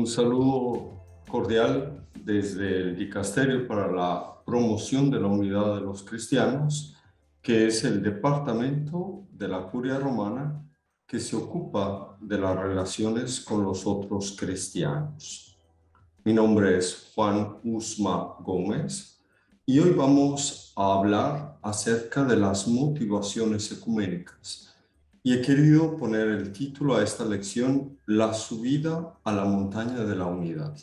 Un saludo cordial desde el Dicasterio para la Promoción de la Unidad de los Cristianos, que es el departamento de la Curia Romana que se ocupa de las relaciones con los otros cristianos. Mi nombre es Juan Usma Gómez y hoy vamos a hablar acerca de las motivaciones ecuménicas. Y he querido poner el título a esta lección, La subida a la montaña de la unidad.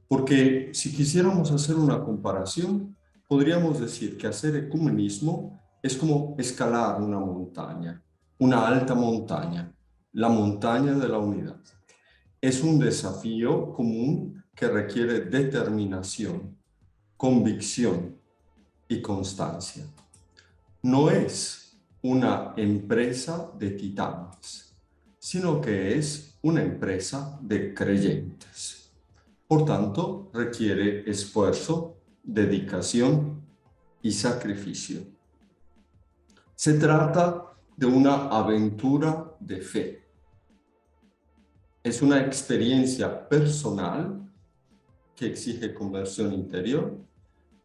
Porque si quisiéramos hacer una comparación, podríamos decir que hacer ecumenismo es como escalar una montaña, una alta montaña, la montaña de la unidad. Es un desafío común que requiere determinación, convicción y constancia. No es una empresa de titanes, sino que es una empresa de creyentes. Por tanto, requiere esfuerzo, dedicación y sacrificio. Se trata de una aventura de fe. Es una experiencia personal que exige conversión interior,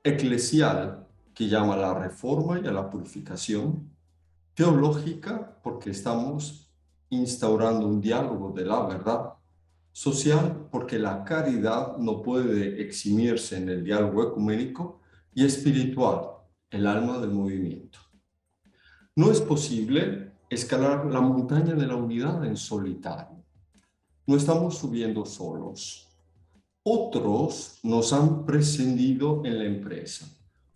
eclesial que llama a la reforma y a la purificación, teológica porque estamos instaurando un diálogo de la verdad, social porque la caridad no puede eximirse en el diálogo ecuménico, y espiritual, el alma del movimiento. No es posible escalar la montaña de la unidad en solitario. No estamos subiendo solos. Otros nos han precedido en la empresa.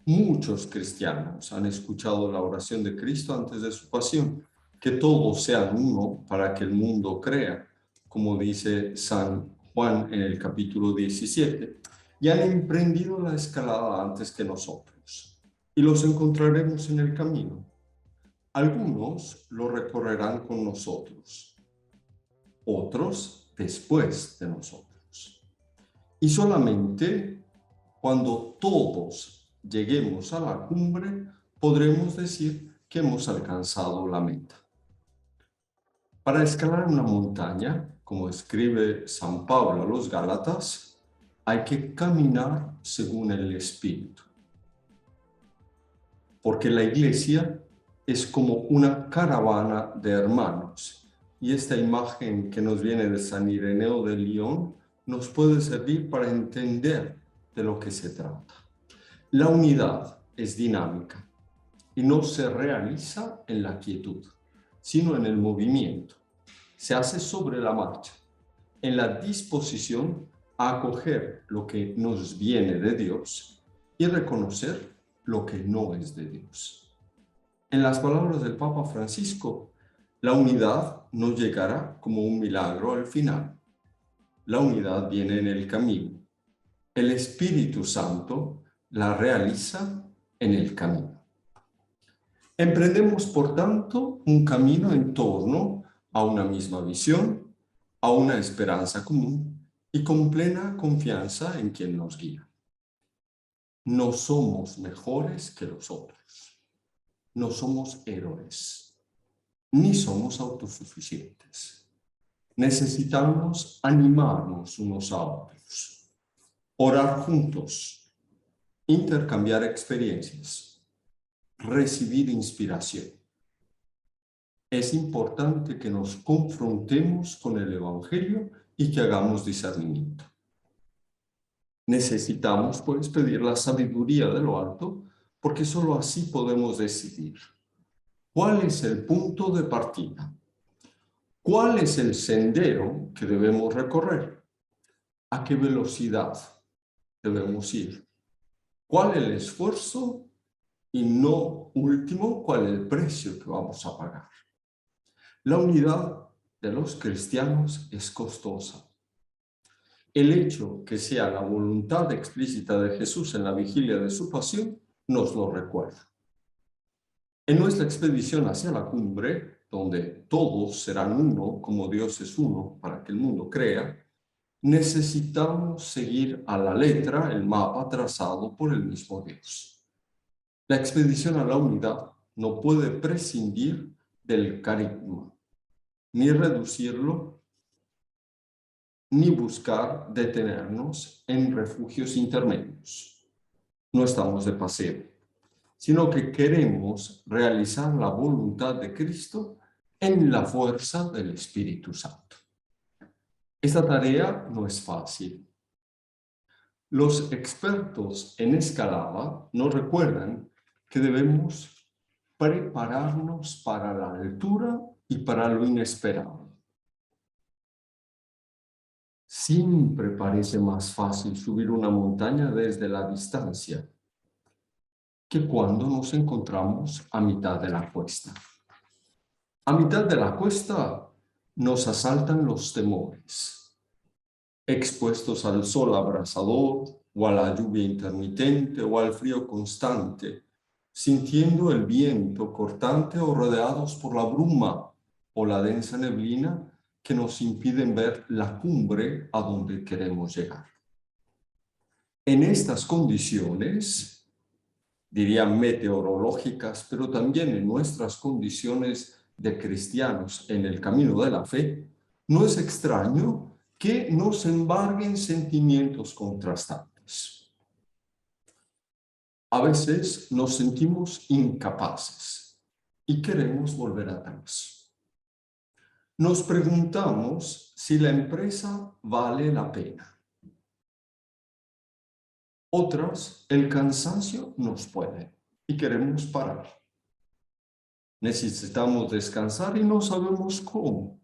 Muchos cristianos han escuchado la oración de Cristo antes de su pasión, que todos sean uno para que el mundo crea, como dice San Juan en el capítulo 17, y han emprendido la escalada antes que nosotros, y los encontraremos en el camino. Algunos lo recorrerán con nosotros, otros después de nosotros. Y solamente cuando todos lleguemos a la cumbre, podremos decir que hemos alcanzado la meta. Para escalar una montaña, como escribe San Pablo a los Gálatas, hay que caminar según el Espíritu. Porque la iglesia es como una caravana de hermanos. Y esta imagen que nos viene de San Ireneo de Lyon nos puede servir para entender de lo que se trata. La unidad es dinámica y no se realiza en la quietud, sino en el movimiento. Se hace sobre la marcha, en la disposición a acoger lo que nos viene de Dios y reconocer lo que no es de Dios. En las palabras del Papa Francisco, la unidad no llegará como un milagro al final. La unidad viene en el camino. El Espíritu Santo la realiza en el camino. Emprendemos, por tanto, un camino en torno a una misma visión, a una esperanza común y con plena confianza en quien nos guía. No somos mejores que los otros. No somos héroes, ni somos autosuficientes. Necesitamos animarnos unos a otros, orar juntos, intercambiar experiencias, recibir inspiración. Es importante que nos confrontemos con el Evangelio y que hagamos discernimiento. Necesitamos, pues, pedir la sabiduría de lo alto, porque solo así podemos decidir cuál es el punto de partida, cuál es el sendero que debemos recorrer, a qué velocidad debemos ir, cuál es el esfuerzo y, no último, cuál es el precio que vamos a pagar. La unidad de los cristianos es costosa. El hecho que sea la voluntad explícita de Jesús en la vigilia de su pasión nos lo recuerda. En nuestra expedición hacia la cumbre, donde todos serán uno como Dios es uno para que el mundo crea, necesitamos seguir a la letra el mapa trazado por el mismo Dios. La expedición a la unidad no puede prescindir del carisma, ni reducirlo, ni buscar detenernos en refugios intermedios. No estamos de paseo, sino que queremos realizar la voluntad de Cristo en la fuerza del Espíritu Santo. Esta tarea no es fácil. Los expertos en escalada nos recuerdan que debemos prepararnos para la altura y para lo inesperado. Siempre parece más fácil subir una montaña desde la distancia que cuando nos encontramos a mitad de la cuesta. A mitad de la cuesta nos asaltan los temores, expuestos al sol abrasador o a la lluvia intermitente o al frío constante, sintiendo el viento cortante o rodeados por la bruma o la densa neblina que nos impiden ver la cumbre a donde queremos llegar. En estas condiciones, diría meteorológicas, pero también en nuestras condiciones de cristianos en el camino de la fe, no es extraño que nos embarguen sentimientos contrastantes. A veces nos sentimos incapaces y queremos volver atrás. Nos preguntamos si la empresa vale la pena. Otras, el cansancio nos puede y queremos parar. Necesitamos descansar y no sabemos cómo.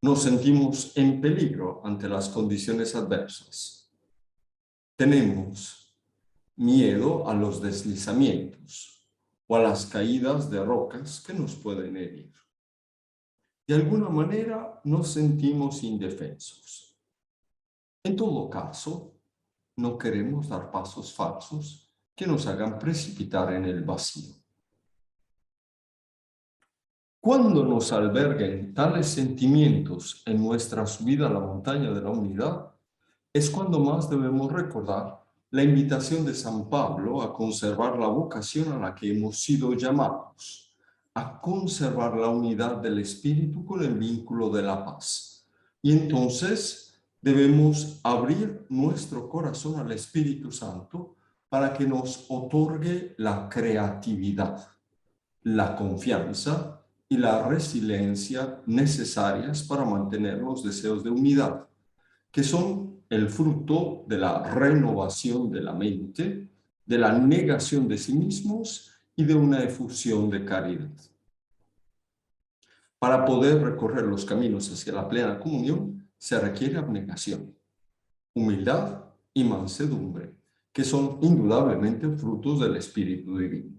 Nos sentimos en peligro ante las condiciones adversas. Tenemos miedo a los deslizamientos o a las caídas de rocas que nos pueden herir. De alguna manera nos sentimos indefensos. En todo caso, no queremos dar pasos falsos que nos hagan precipitar en el vacío. Cuando nos alberguen tales sentimientos en nuestra subida a la montaña de la unidad, es cuando más debemos recordar la invitación de San Pablo a conservar la vocación a la que hemos sido llamados, a conservar la unidad del Espíritu con el vínculo de la paz. Y entonces debemos abrir nuestro corazón al Espíritu Santo para que nos otorgue la creatividad, la confianza y la resiliencia necesarias para mantener los deseos de unidad, que son el fruto de la renovación de la mente, de la negación de sí mismos y de una efusión de caridad. Para poder recorrer los caminos hacia la plena comunión, se requiere abnegación, humildad y mansedumbre, que son indudablemente frutos del Espíritu Divino.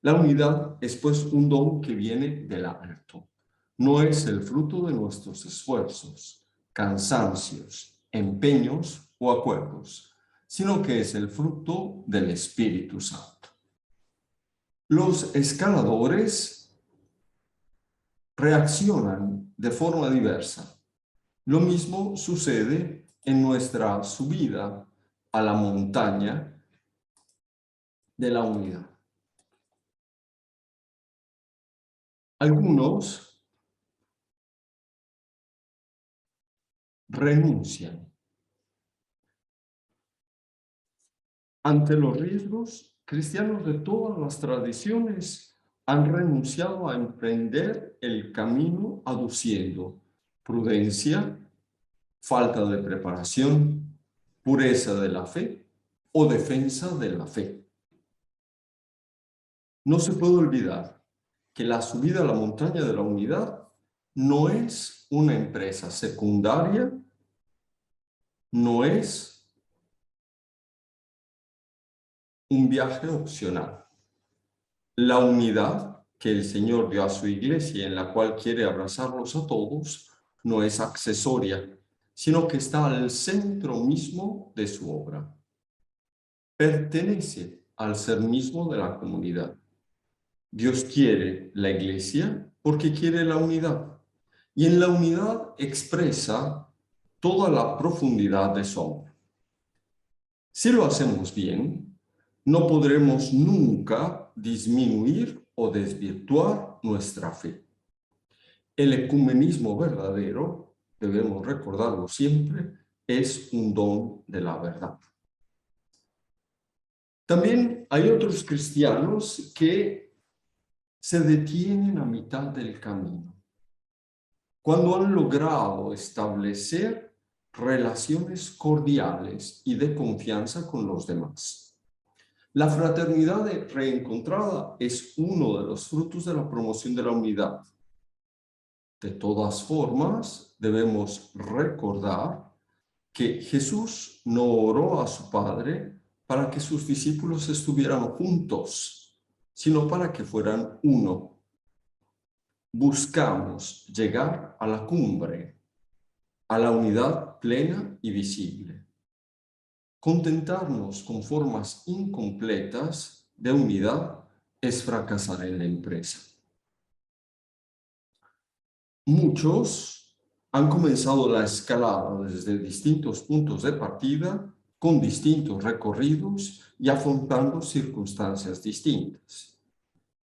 La unidad es pues un don que viene del alto. No es el fruto de nuestros esfuerzos, cansancios, empeños o acuerdos, sino que es el fruto del Espíritu Santo. Los escaladores reaccionan de forma diversa. Lo mismo sucede en nuestra subida a la montaña de la unidad. Algunos renuncian. Ante los riesgos, cristianos de todas las tradiciones han renunciado a emprender el camino aduciendo prudencia, falta de preparación, pureza de la fe o defensa de la fe. No se puede olvidar que la subida a la montaña de la unidad no es una empresa secundaria, no es un viaje opcional. La unidad que el Señor dio a su iglesia, en la cual quiere abrazarlos a todos, no es accesoria, sino que está al centro mismo de su obra. Pertenece al ser mismo de la comunidad. Dios quiere la iglesia porque quiere la unidad, y en la unidad expresa toda la profundidad de su amor. Si lo hacemos bien, no podremos nunca disminuir o desvirtuar nuestra fe. El ecumenismo verdadero debemos recordarlo siempre, es un don de la verdad. También hay otros cristianos que se detienen a mitad del camino, cuando han logrado establecer relaciones cordiales y de confianza con los demás. La fraternidad reencontrada es uno de los frutos de la promoción de la unidad. De todas formas, debemos recordar que Jesús no oró a su Padre para que sus discípulos estuvieran juntos, sino para que fueran uno. Buscamos llegar a la cumbre, a la unidad plena y visible. Contentarnos con formas incompletas de unidad es fracasar en la empresa. Muchos han comenzado la escalada desde distintos puntos de partida, con distintos recorridos y afrontando circunstancias distintas.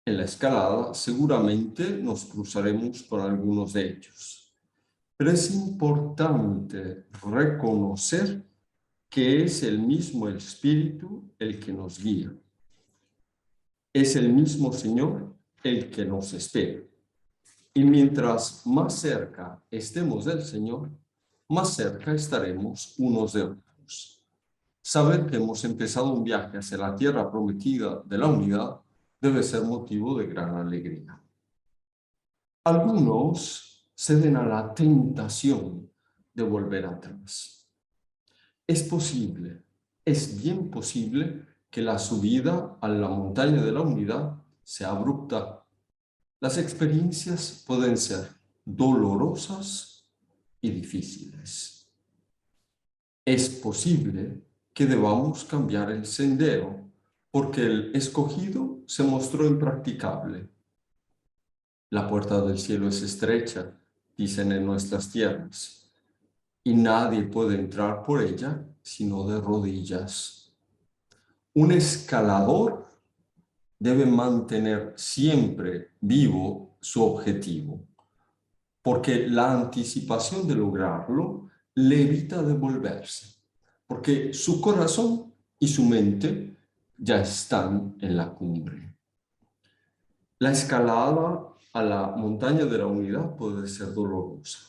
En la escalada seguramente nos cruzaremos con algunos de ellos, pero es importante reconocer que es el mismo Espíritu el que nos guía. Es el mismo Señor el que nos espera. Y mientras más cerca estemos del Señor, más cerca estaremos unos de otros. Saber que hemos empezado un viaje hacia la tierra prometida de la unidad debe ser motivo de gran alegría. Algunos ceden a la tentación de volver atrás. Es posible, es bien posible que la subida a la montaña de la unidad sea abrupta. Las experiencias pueden ser dolorosas y difíciles. Es posible que debamos cambiar el sendero porque el escogido se mostró impracticable. La puerta del cielo es estrecha, dicen en nuestras tierras, y nadie puede entrar por ella sino de rodillas. Un escalador debe mantener siempre vivo su objetivo, porque la anticipación de lograrlo le evita devolverse, porque su corazón y su mente ya están en la cumbre. La escalada a la montaña de la unidad puede ser dolorosa,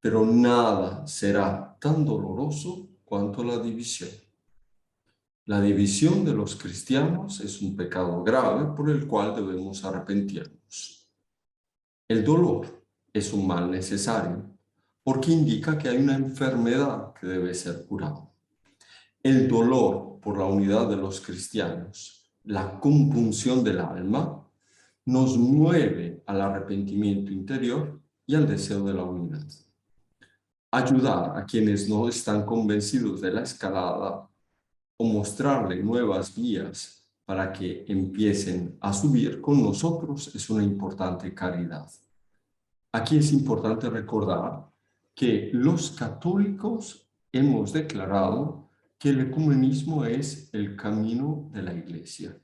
pero nada será tan doloroso cuanto la división. La división de los cristianos es un pecado grave por el cual debemos arrepentirnos. El dolor es un mal necesario porque indica que hay una enfermedad que debe ser curada. El dolor por la unidad de los cristianos, la compunción del alma, nos mueve al arrepentimiento interior y al deseo de la unidad. Ayudar a quienes no están convencidos de la escalada o mostrarle nuevas vías para que empiecen a subir con nosotros es una importante caridad. Aquí es importante recordar que los católicos hemos declarado que el ecumenismo es el camino de la Iglesia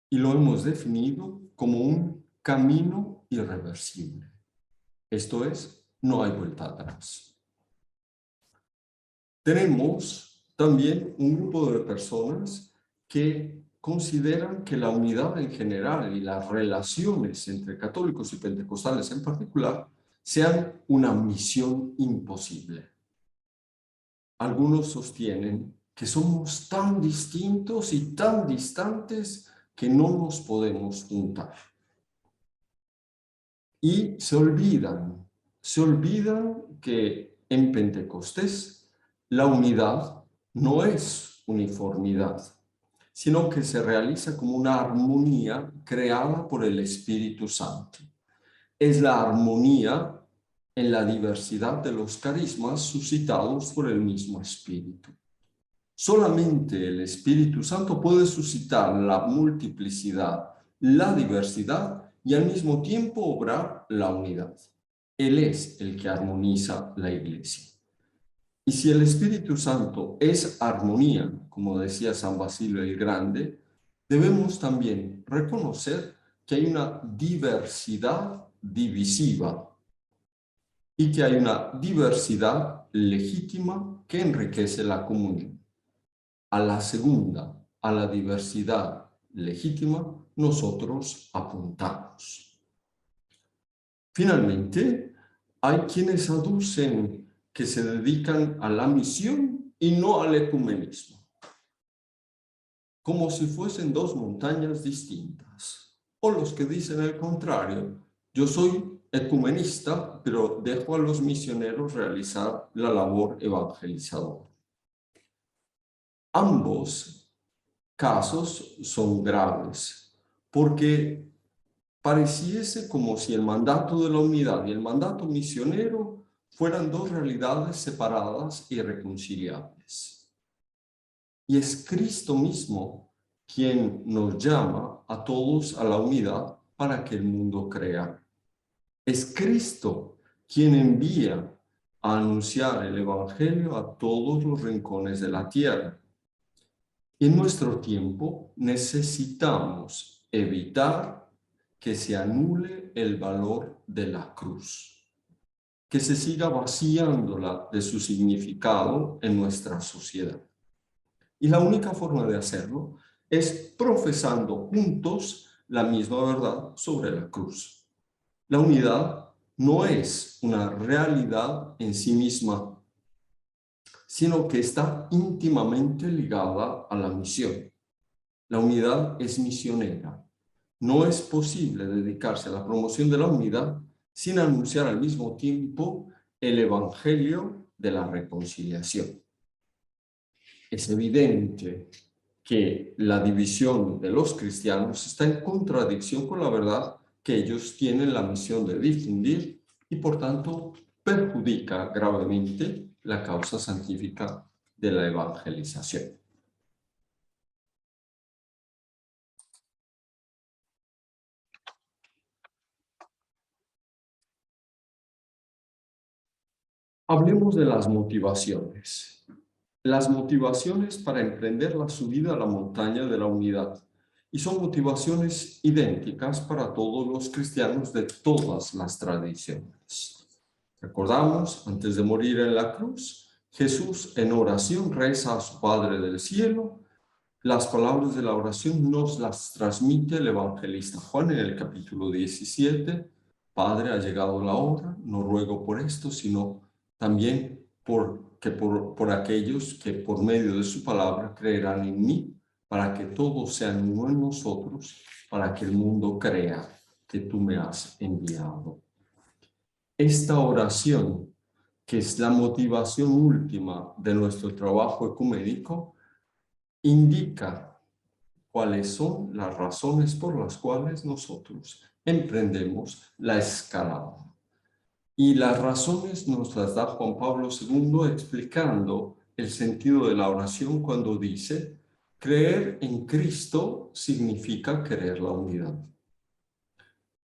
y lo hemos definido como un camino irreversible. Esto es, no hay vuelta atrás. Tenemos también un grupo de personas que consideran que la unidad en general y las relaciones entre católicos y pentecostales en particular sean una misión imposible. Algunos sostienen que somos tan distintos y tan distantes que no nos podemos juntar. Y se olvidan que en Pentecostés la unidad no es uniformidad, sino que se realiza como una armonía creada por el Espíritu Santo. Es la armonía en la diversidad de los carismas suscitados por el mismo Espíritu. Solamente el Espíritu Santo puede suscitar la multiplicidad, la diversidad y al mismo tiempo obrar la unidad. Él es el que armoniza la Iglesia. Y si el Espíritu Santo es armonía, como decía San Basilio el Grande, debemos también reconocer que hay una diversidad divisiva. y que hay una diversidad legítima que enriquece la comunión. A la segunda, a la diversidad legítima, nosotros apuntamos. Finalmente, hay quienes aducen que se dedican a la misión y no al ecumenismo, como si fuesen dos montañas distintas. O los que dicen el contrario: yo soy ecumenista, pero dejo a los misioneros realizar la labor evangelizadora. Ambos casos son graves, porque pareciese como si el mandato de la unidad y el mandato misionero fueran dos realidades separadas y irreconciliables. Y es Cristo mismo quien nos llama a todos a la unidad para que el mundo crea. Es Cristo quien envía a anunciar el Evangelio a todos los rincones de la tierra. En nuestro tiempo necesitamos evitar que se anule el valor de la cruz, que se siga vaciándola de su significado en nuestra sociedad. Y la única forma de hacerlo es profesando juntos la misma verdad sobre la cruz. La unidad no es una realidad en sí misma, sino que está íntimamente ligada a la misión. La unidad es misionera. No es posible dedicarse a la promoción de la unidad sin anunciar al mismo tiempo el evangelio de la reconciliación. Es evidente que la división de los cristianos está en contradicción con la verdad que ellos tienen la misión de difundir y, por tanto, perjudica gravemente la causa santífica de la evangelización. Hablemos de las motivaciones. Las motivaciones para emprender la subida a la montaña de la unidad. Y son motivaciones idénticas para todos los cristianos de todas las tradiciones. Recordamos, antes de morir en la cruz, Jesús en oración reza a su Padre del cielo. Las palabras de la oración nos las transmite el evangelista Juan en el capítulo 17. Padre, ha llegado la hora, no ruego por esto, sino también por aquellos que por medio de su palabra creerán en mí, para que todos sean uno en nosotros, para que el mundo crea que tú me has enviado. Esta oración, que es la motivación última de nuestro trabajo ecuménico, indica cuáles son las razones por las cuales nosotros emprendemos la escalada. Y las razones nos las da Juan Pablo II explicando el sentido de la oración cuando dice: creer en Cristo significa querer la unidad.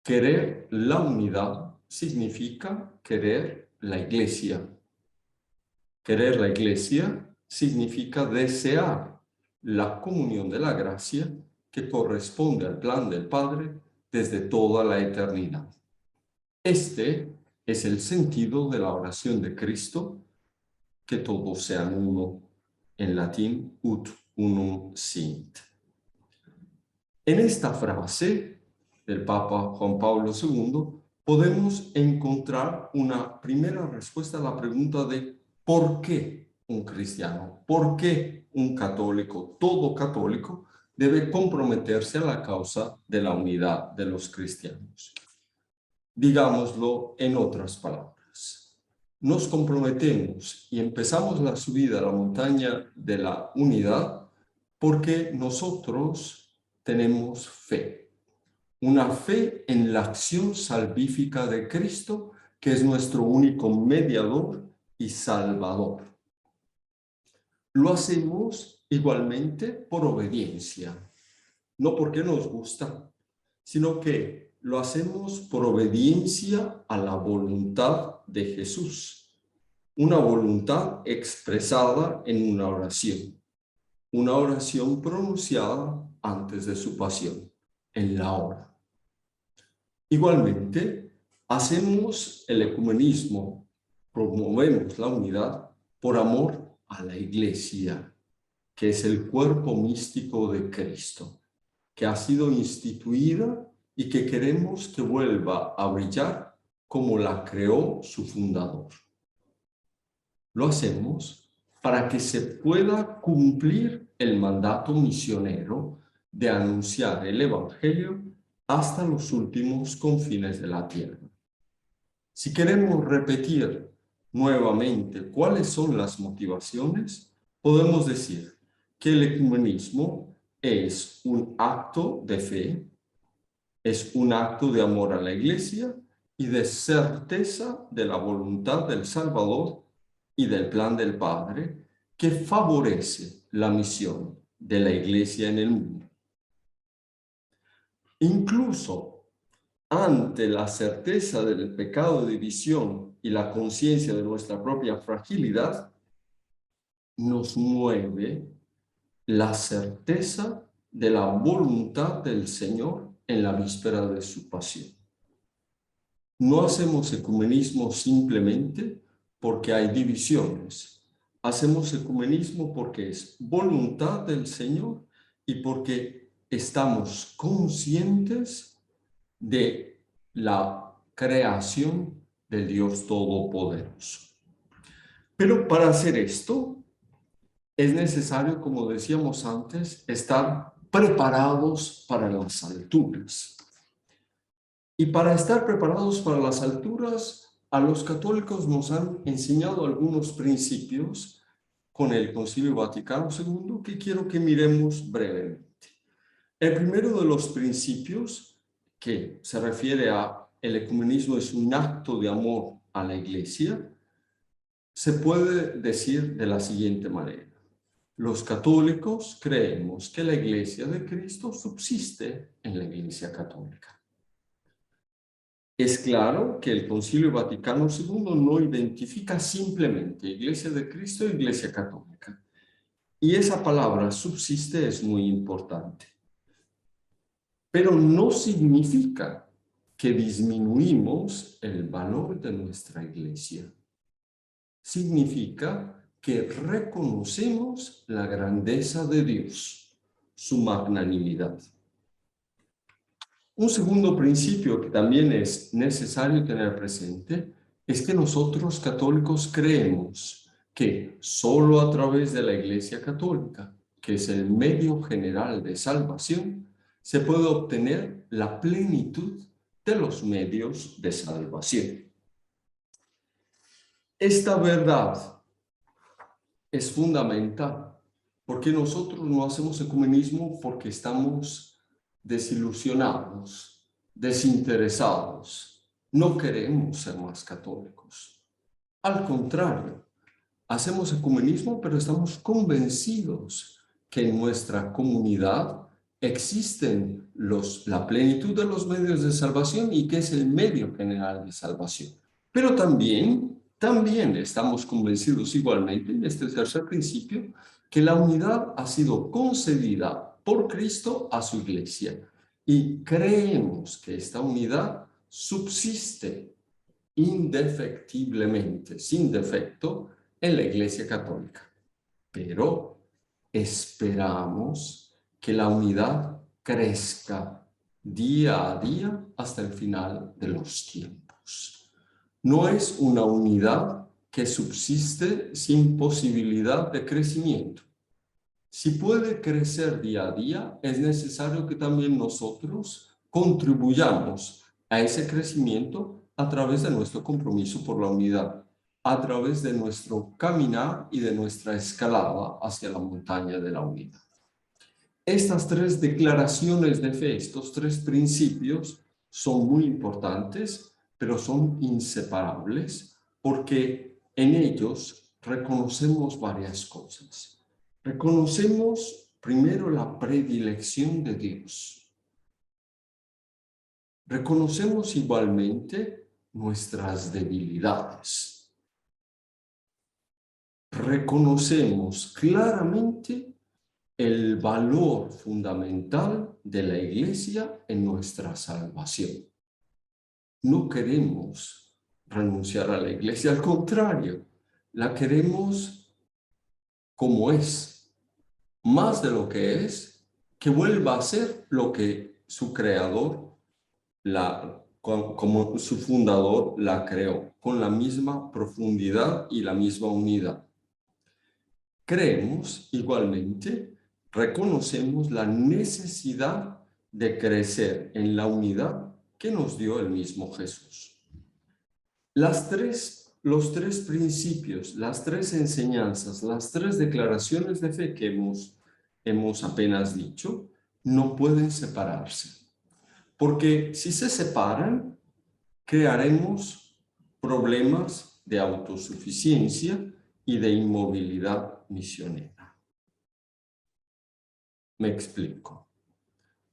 Querer la unidad significa querer la Iglesia. Querer la Iglesia significa desear la comunión de la gracia que corresponde al plan del Padre desde toda la eternidad. Este es el sentido de la oración de Cristo, que todos sean uno, en latín ut unum sint. En esta frase del Papa Juan Pablo II podemos encontrar una primera respuesta a la pregunta de ¿por qué un cristiano? ¿Por qué un católico, todo católico, debe comprometerse a la causa de la unidad de los cristianos? Digámoslo en otras palabras. Nos comprometemos y empezamos la subida a la montaña de la unidad porque nosotros tenemos fe. Una fe en la acción salvífica de Cristo, que es nuestro único mediador y salvador. Lo hacemos igualmente por obediencia, no porque nos gusta, sino que lo hacemos por obediencia a la voluntad de Jesús, una voluntad expresada en una oración pronunciada antes de su pasión, en la hora. Igualmente, hacemos el ecumenismo, promovemos la unidad por amor a la Iglesia, que es el cuerpo místico de Cristo, que ha sido instituida y que queremos que vuelva a brillar como la creó su fundador. Lo hacemos para que se pueda cumplir el mandato misionero de anunciar el Evangelio hasta los últimos confines de la tierra. Si queremos repetir nuevamente cuáles son las motivaciones, podemos decir que el ecumenismo es un acto de fe, es un acto de amor a la Iglesia y de certeza de la voluntad del Salvador y del plan del Padre, que favorece la misión de la Iglesia en el mundo. Incluso ante la certeza del pecado de división y la conciencia de nuestra propia fragilidad, nos mueve la certeza de la voluntad del Señor en la víspera de su pasión. No hacemos ecumenismo simplemente porque hay divisiones. Hacemos ecumenismo porque es voluntad del Señor y porque estamos conscientes de la creación del Dios Todopoderoso. Pero para hacer esto es necesario, como decíamos antes, estar preparados para las alturas. Y para estar preparados para las alturas, a los católicos nos han enseñado algunos principios con el Concilio Vaticano II que quiero que miremos brevemente. El primero de los principios, que se refiere a el ecumenismo es un acto de amor a la Iglesia, se puede decir de la siguiente manera. Los católicos creemos que la Iglesia de Cristo subsiste en la Iglesia católica. Es claro que el Concilio Vaticano II no identifica simplemente Iglesia de Cristo e Iglesia católica. Y esa palabra subsiste es muy importante. Pero no significa que disminuimos el valor de nuestra Iglesia. Significa que reconocemos la grandeza de Dios, su magnanimidad. Un segundo principio que también es necesario tener presente es que nosotros católicos creemos que solo a través de la Iglesia Católica, que es el medio general de salvación, se puede obtener la plenitud de los medios de salvación. Esta verdad es fundamental porque nosotros no hacemos ecumenismo porque estamos desilusionados, desinteresados. No queremos ser más católicos. Al contrario, hacemos ecumenismo, pero estamos convencidos que en nuestra comunidad existen la plenitud de los medios de salvación y que es el medio general de salvación. Pero también estamos convencidos igualmente, en este tercer principio, que la unidad ha sido concedida por Cristo a su Iglesia y creemos que esta unidad subsiste indefectiblemente, sin defecto, en la Iglesia Católica. Pero esperamos que la unidad crezca día a día hasta el final de los tiempos. No es una unidad que subsiste sin posibilidad de crecimiento. Si puede crecer día a día, es necesario que también nosotros contribuyamos a ese crecimiento a través de nuestro compromiso por la unidad, a través de nuestro caminar y de nuestra escalada hacia la montaña de la unidad. Estas tres declaraciones de fe, estos tres principios, son muy importantes, pero son inseparables porque en ellos reconocemos varias cosas. Reconocemos primero la predilección de Dios. Reconocemos igualmente nuestras debilidades. Reconocemos claramente el valor fundamental de la Iglesia en nuestra salvación. no queremos renunciar a la iglesia, al contrario, la queremos como es, más de lo que es, que vuelva a ser lo que su creador, como su fundador, la creó, con la misma profundidad y la misma unidad. Creemos igualmente, reconocemos la necesidad de crecer en la unidad que nos dio el mismo Jesús. Los tres principios, las tres enseñanzas, las tres declaraciones de fe que hemos apenas dicho, no pueden separarse. Porque si se separan, crearemos problemas de autosuficiencia y de inmovilidad misionera. Me explico.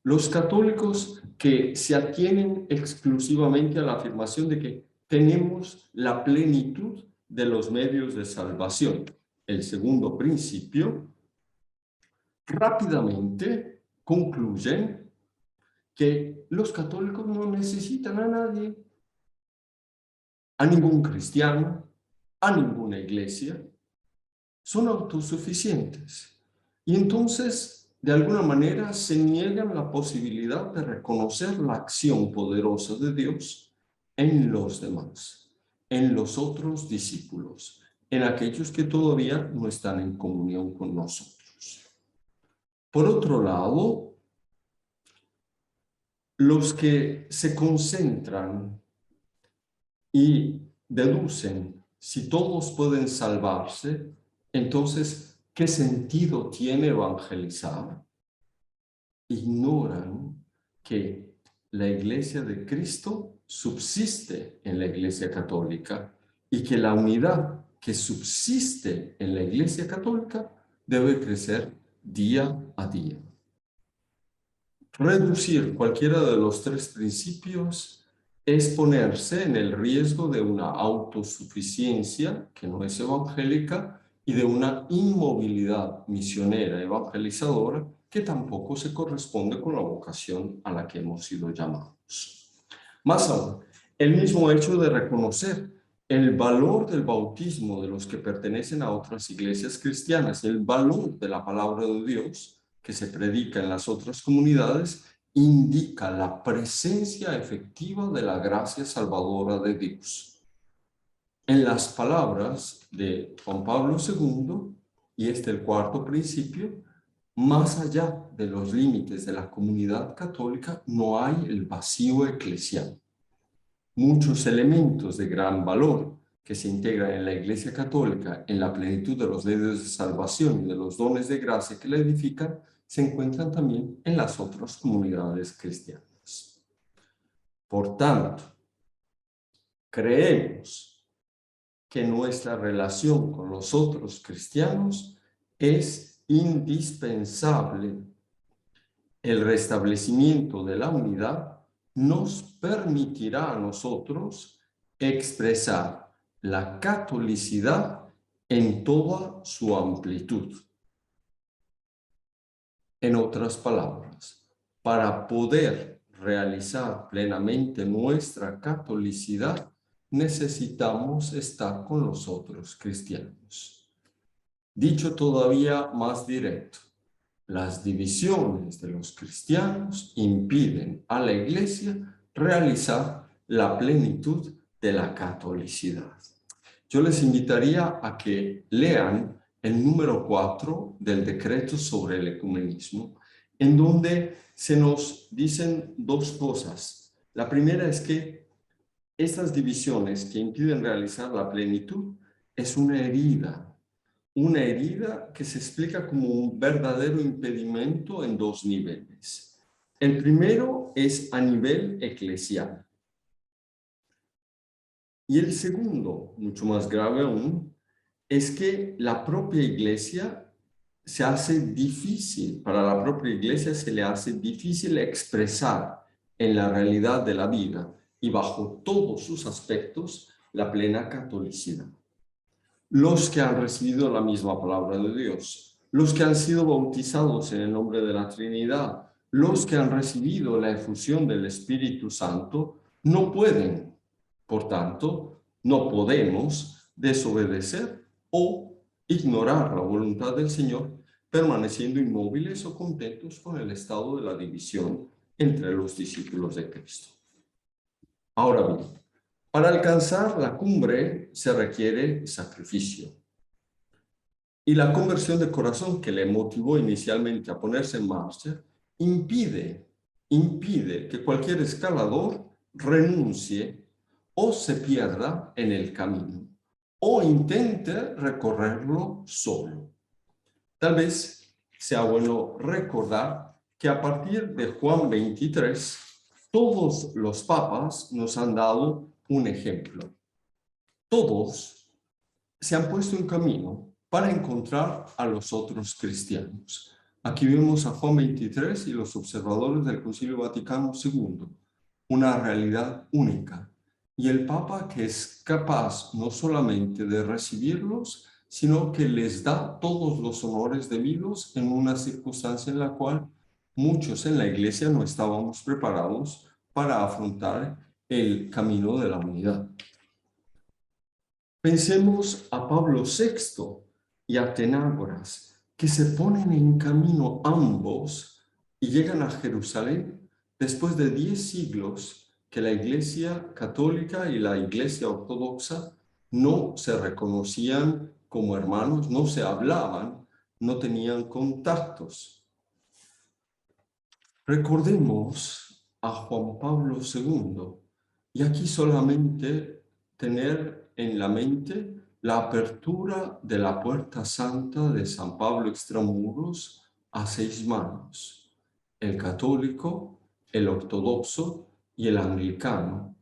Los católicos que se atienen exclusivamente a la afirmación de que tenemos la plenitud de los medios de salvación, el segundo principio, rápidamente concluyen que los católicos no necesitan a nadie, a ningún cristiano, a ninguna iglesia, son autosuficientes. Y entonces, de alguna manera, se niegan la posibilidad de reconocer la acción poderosa de Dios en los demás, en los otros discípulos, en aquellos que todavía no están en comunión con nosotros. Por otro lado, los que se concentran y deducen si todos pueden salvarse, entonces, ¿qué sentido tiene evangelizar? Ignoran que la Iglesia de Cristo subsiste en la Iglesia Católica y que la unidad que subsiste en la Iglesia Católica debe crecer día a día. Reducir cualquiera de los tres principios es ponerse en el riesgo de una autosuficiencia que no es evangélica y de una inmovilidad misionera evangelizadora que tampoco se corresponde con la vocación a la que hemos sido llamados. Más aún, el mismo hecho de reconocer el valor del bautismo de los que pertenecen a otras iglesias cristianas, el valor de la palabra de Dios que se predica en las otras comunidades, indica la presencia efectiva de la gracia salvadora de Dios. En las palabras de Juan Pablo II, y el cuarto principio, más allá de los límites de la comunidad católica no hay el vacío eclesial. Muchos elementos de gran valor que se integran en la Iglesia Católica en la plenitud de los medios de salvación y de los dones de gracia que la edifican, se encuentran también en las otras comunidades cristianas. Por tanto, creemos que nuestra relación con los otros cristianos es indispensable. El restablecimiento de la unidad nos permitirá a nosotros expresar la catolicidad en toda su amplitud. En otras palabras, para poder realizar plenamente nuestra catolicidad, necesitamos estar con los otros cristianos. Dicho todavía más directo, las divisiones de los cristianos impiden a la Iglesia realizar la plenitud de la catolicidad. Yo les invitaría a que lean el número 4 del decreto sobre el ecumenismo, en donde se nos dicen dos cosas. La primera es que estas divisiones que impiden realizar la plenitud es una herida que se explica como un verdadero impedimento en dos niveles. El primero es a nivel eclesial. Y el segundo, mucho más grave aún, es que la propia iglesia se hace difícil, para la propia iglesia se le hace difícil expresar en la realidad de la vida y bajo todos sus aspectos la plena catolicidad. Los que han recibido la misma palabra de Dios, los que han sido bautizados en el nombre de la Trinidad, los que han recibido la efusión del Espíritu Santo, No pueden, por tanto, no podemos desobedecer o ignorar la voluntad del Señor, permaneciendo inmóviles o contentos con el estado de la división entre los discípulos de Cristo. Ahora bien, para alcanzar la cumbre se requiere sacrificio. Y la conversión de corazón que le motivó inicialmente a ponerse en marcha impide que cualquier escalador renuncie o se pierda en el camino o intente recorrerlo solo. Tal vez sea bueno recordar que a partir de Juan 23, todos los papas nos han dado un ejemplo. Todos se han puesto en camino para encontrar a los otros cristianos. Aquí vemos a Juan 23 y los observadores del Concilio Vaticano II, una realidad única. Y el Papa que es capaz no solamente de recibirlos, sino que les da todos los honores debidos en una circunstancia en la cual muchos en la Iglesia no estábamos preparados para afrontar el camino de la unidad. Pensemos a Pablo VI y a Atenágoras, que se ponen en camino ambos y llegan a Jerusalén después de 10 siglos que la Iglesia católica y la Iglesia ortodoxa no se reconocían como hermanos, no se hablaban, no tenían contactos. Recordemos a Juan Pablo II y aquí solamente tener en la mente la apertura de la puerta santa de San Pablo Extramuros a 6 manos, el católico, el ortodoxo y el anglicano.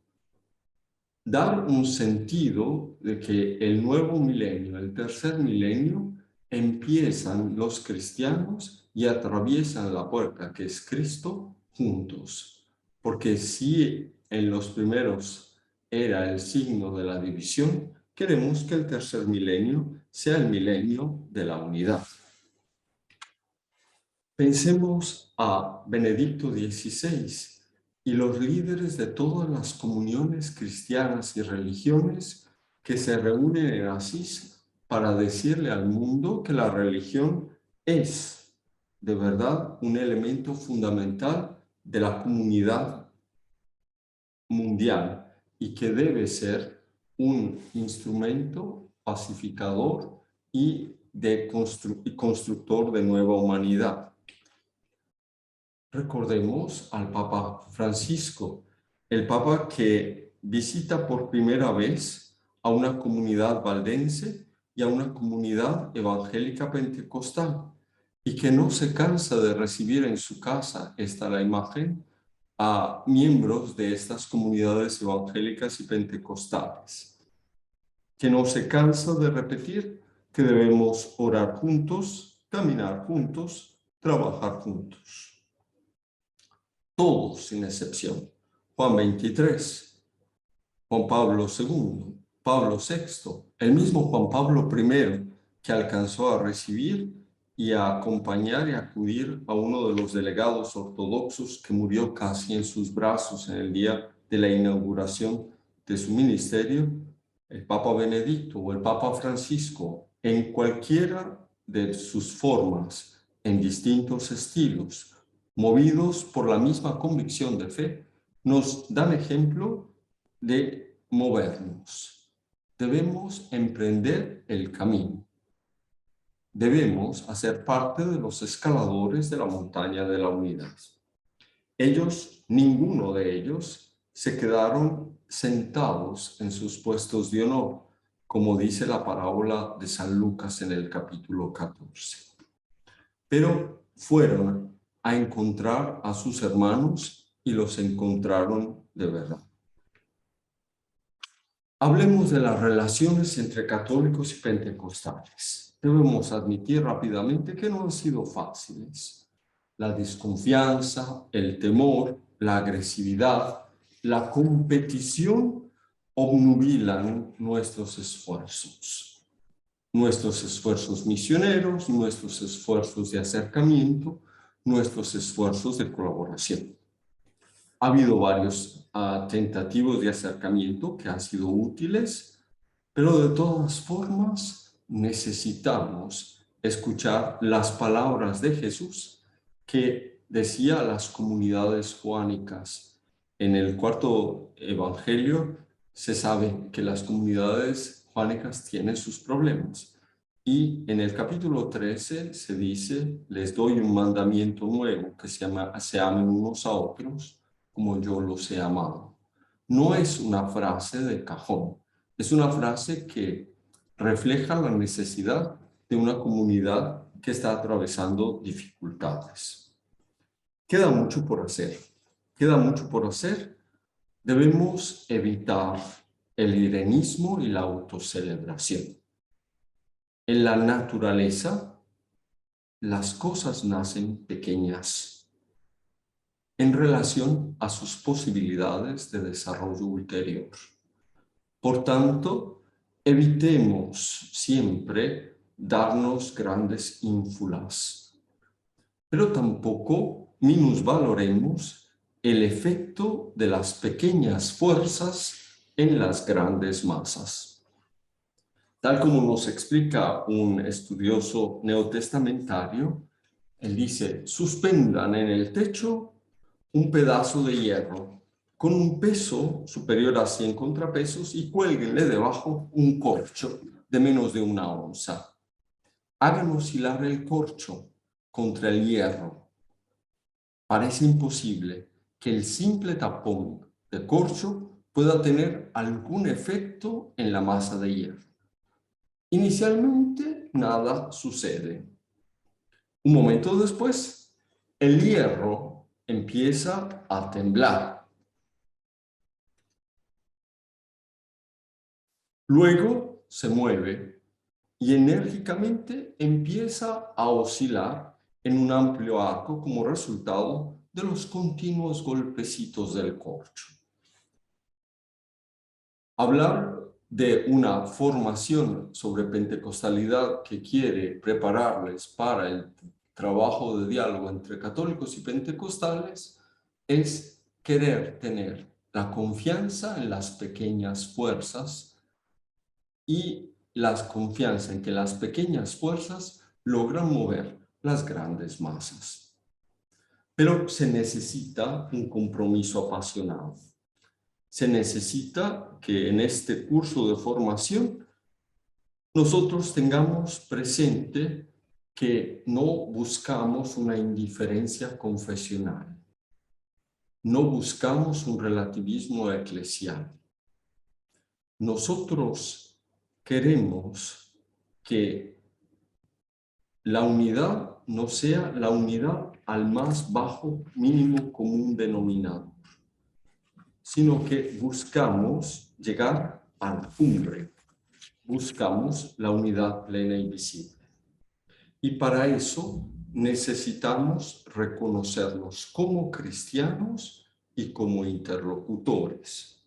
Dar un sentido de que el nuevo milenio, el tercer milenio, empiezan los cristianos y atraviesan la puerta que es Cristo juntos. Porque si en los primeros era el signo de la división, queremos que el tercer milenio sea el milenio de la unidad. Pensemos a Benedicto XVI y los líderes de todas las comuniones cristianas y religiones que se reúnen en Asís para decirle al mundo que la religión es de verdad un elemento fundamental de la comunidad mundial y que debe ser un instrumento pacificador y constructor de nueva humanidad. Recordemos al Papa Francisco, el Papa que visita por primera vez a una comunidad valdense y a una comunidad evangélica pentecostal y que no se cansa de recibir en su casa, está la imagen, a miembros de estas comunidades evangélicas y pentecostales, que no se cansa de repetir que debemos orar juntos, caminar juntos, trabajar juntos. Todos sin excepción. Juan 23, Juan Pablo II, Pablo VI, el mismo Juan Pablo I que alcanzó a recibir y a acompañar y acudir a uno de los delegados ortodoxos que murió casi en sus brazos en el día de la inauguración de su ministerio, el Papa Benedicto o el Papa Francisco, en cualquiera de sus formas, en distintos estilos, movidos por la misma convicción de fe, nos dan ejemplo de movernos. Debemos emprender el camino. Debemos hacer parte de los escaladores de la montaña de la unidad. Ellos, ninguno de ellos, se quedaron sentados en sus puestos de honor, como dice la parábola de San Lucas en el capítulo 14. Pero fueron a encontrar a sus hermanos y los encontraron de verdad. Hablemos de las relaciones entre católicos y pentecostales. Debemos admitir rápidamente que no han sido fáciles. La desconfianza, el temor, la agresividad, la competición obnubilan nuestros esfuerzos misioneros, nuestros esfuerzos de acercamiento, nuestros esfuerzos de colaboración. Ha habido varios tentativos de acercamiento que han sido útiles, pero de todas formas necesitamos escuchar las palabras de Jesús que decía a las comunidades juánicas. En el cuarto evangelio se sabe que las comunidades juánicas tienen sus problemas. Y en el capítulo 13 se dice, les doy un mandamiento nuevo que se amen unos a otros como yo los he amado. No es una frase de cajón, es una frase que refleja la necesidad de una comunidad que está atravesando dificultades. Queda mucho por hacer, queda mucho por hacer. Debemos evitar el irenismo y la autocelebración. En la naturaleza, las cosas nacen pequeñas en relación a sus posibilidades de desarrollo ulterior. Por tanto, evitemos siempre darnos grandes ínfulas, pero tampoco minusvaloremos el efecto de las pequeñas fuerzas en las grandes masas. Tal como nos explica un estudioso neotestamentario, él dice, suspendan en el techo un pedazo de hierro con un peso superior a 100 contrapesos y cuélguenle debajo un corcho de menos de 1 onza. Hagan oscilar el corcho contra el hierro. Parece imposible que el simple tapón de corcho pueda tener algún efecto en la masa de hierro. Inicialmente nada sucede. Un momento después, el hierro empieza a temblar. Luego se mueve y enérgicamente empieza a oscilar en un amplio arco como resultado de los continuos golpecitos del corcho. Hablar de una formación sobre pentecostalidad que quiere prepararles para el trabajo de diálogo entre católicos y pentecostales es querer tener la confianza en las pequeñas fuerzas y la confianza en que las pequeñas fuerzas logran mover las grandes masas. Pero se necesita un compromiso apasionado. Se necesita que en este curso de formación nosotros tengamos presente que no buscamos una indiferencia confesional, no buscamos un relativismo eclesial. Nosotros queremos que la unidad no sea la unidad al más bajo mínimo común denominador, sino que buscamos llegar a la cumbre, buscamos la unidad plena y visible. Y para eso necesitamos reconocernos como cristianos y como interlocutores.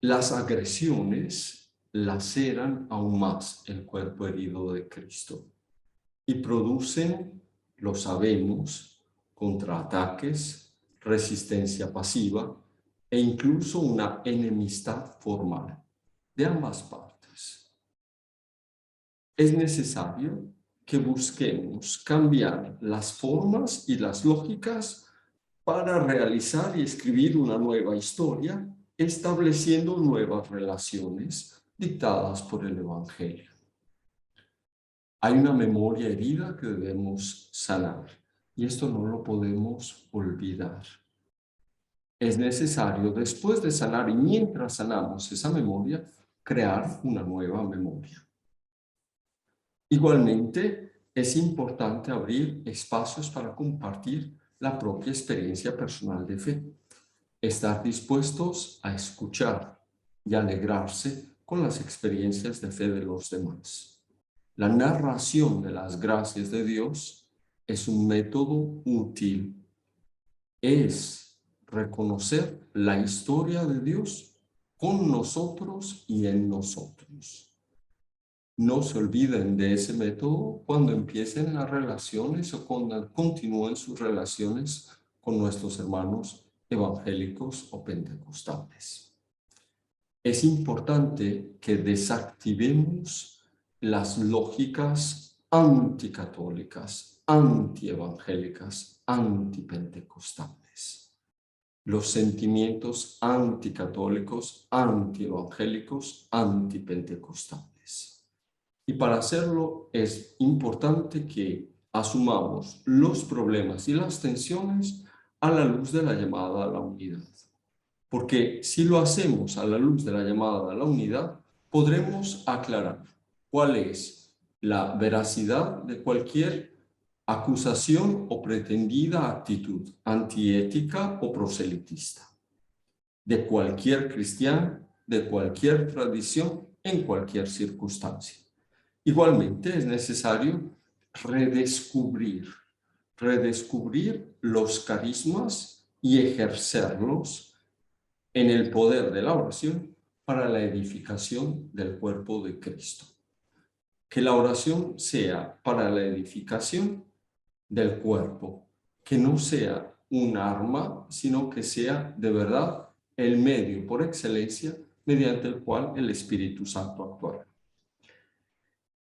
Las agresiones laceran aún más el cuerpo herido de Cristo y producen, lo sabemos, contraataques, resistencia pasiva e incluso una enemistad formal de ambas partes. Es necesario que busquemos cambiar las formas y las lógicas para realizar y escribir una nueva historia, estableciendo nuevas relaciones dictadas por el Evangelio. Hay una memoria herida que debemos sanar y esto no lo podemos olvidar. Es necesario, después de sanar y mientras sanamos esa memoria, crear una nueva memoria. Igualmente, es importante abrir espacios para compartir la propia experiencia personal de fe. Estar dispuestos a escuchar y alegrarse con las experiencias de fe de los demás. La narración de las gracias de Dios es un método útil. Es reconocer la historia de Dios con nosotros y en nosotros. No se olviden de ese método cuando empiecen las relaciones o cuando continúen sus relaciones con nuestros hermanos evangélicos o pentecostales. Es importante que desactivemos las lógicas anticatólicas, antievangélicas, antipentecostales, los sentimientos anticatólicos, antievangélicos, antipentecostales. Y para hacerlo es importante que asumamos los problemas y las tensiones a la luz de la llamada a la unidad. Porque si lo hacemos a la luz de la llamada a la unidad, podremos aclarar cuál es la veracidad de cualquier acusación o pretendida actitud antiética o proselitista, de cualquier cristiano, de cualquier tradición, en cualquier circunstancia. Igualmente es necesario redescubrir los carismas y ejercerlos en el poder de la oración para la edificación del cuerpo de Cristo. Que la oración sea para la edificación del cuerpo, que no sea un arma, sino que sea de verdad el medio por excelencia mediante el cual el Espíritu Santo actuará.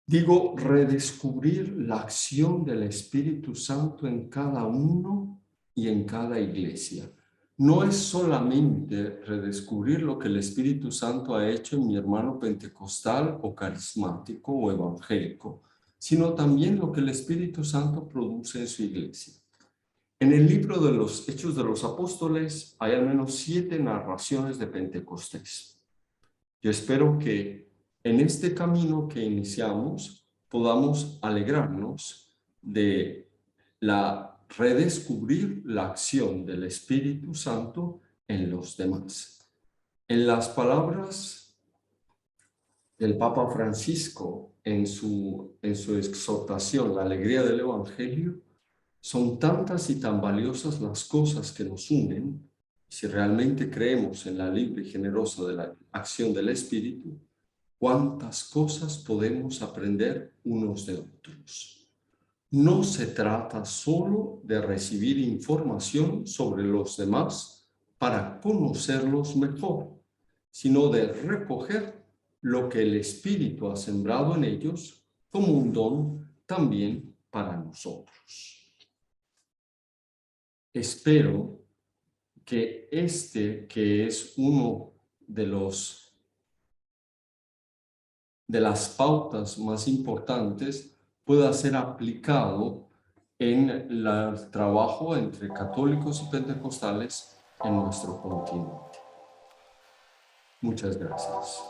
Digo, redescubrir la acción del Espíritu Santo en cada uno y en cada iglesia. No es solamente redescubrir lo que el Espíritu Santo ha hecho en mi hermano pentecostal o carismático o evangélico, sino también lo que el Espíritu Santo produce en su iglesia. En el libro de los Hechos de los Apóstoles hay al menos 7 narraciones de Pentecostés. Yo espero que en este camino que iniciamos podamos alegrarnos de redescubrir la acción del Espíritu Santo en los demás. En las palabras del Papa Francisco en su exhortación, la alegría del Evangelio, son tantas y tan valiosas las cosas que nos unen. Si realmente creemos en la libre y generosa de la acción del Espíritu, cuántas cosas podemos aprender unos de otros. No se trata solo de recibir información sobre los demás para conocerlos mejor, sino de recoger lo que el Espíritu ha sembrado en ellos como un don también para nosotros. Espero que que es uno de las pautas más importantes, pueda ser aplicado en el trabajo entre católicos y pentecostales en nuestro continente. Muchas gracias.